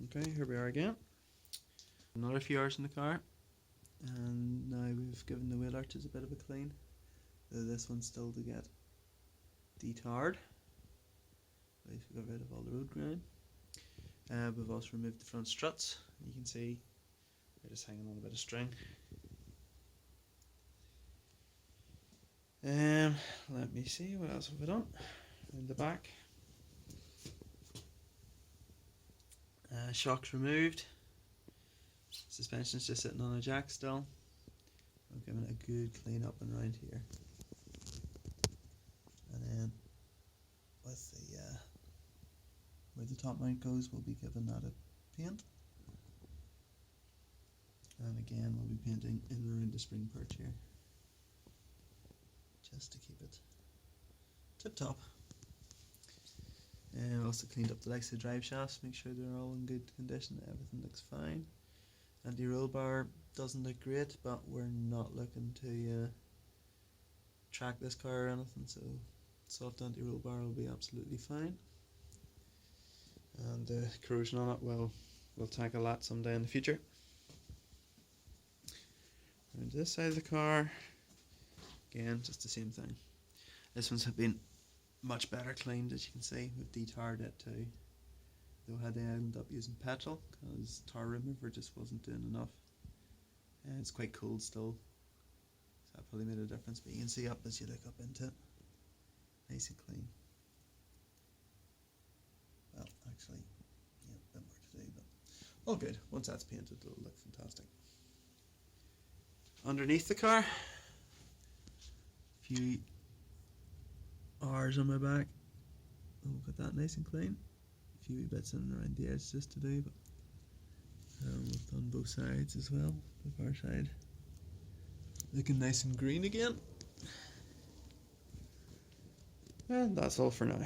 Okay, here we are again. Another few hours in the car, and now we've given the wheel arches a bit of a clean. This one's still to get detarred. At least we got rid of all the road grime. We've also removed the front struts. You can see they're just hanging on a bit of string. Let me see, what else have we done? In the back, shocks removed. Suspension's just sitting on a jack still. I'm giving it a good clean up and round here. And then with the where the top mount goes, we'll be giving that a paint. And again, we'll be painting in and around the spring perch here, just to keep it tip top. And also cleaned up the legs of the drive shafts, make sure they're all in good condition, everything looks fine. Anti-roll bar doesn't look great, but we're not looking to track this car or anything, so soft anti-roll bar will be absolutely fine. And corrosion on it, well, we'll tackle that someday in the future. Around this side of the car, again, just the same thing. This one's been much better cleaned, as you can see. We've detarred it too. Though I had to end up using petrol because tar remover just wasn't doing enough. And it's quite cold still, so that probably made a difference. But you can see up as you look up into it, nice and clean. Well, actually, yeah, a bit more to do, but all good. Once that's painted, it'll look fantastic. Underneath the car, a few R's on my back. We'll get that nice and clean. A few wee bits in and around the edge just to do, but we've done both sides as well. The far side looking nice and green again. And that's all for now.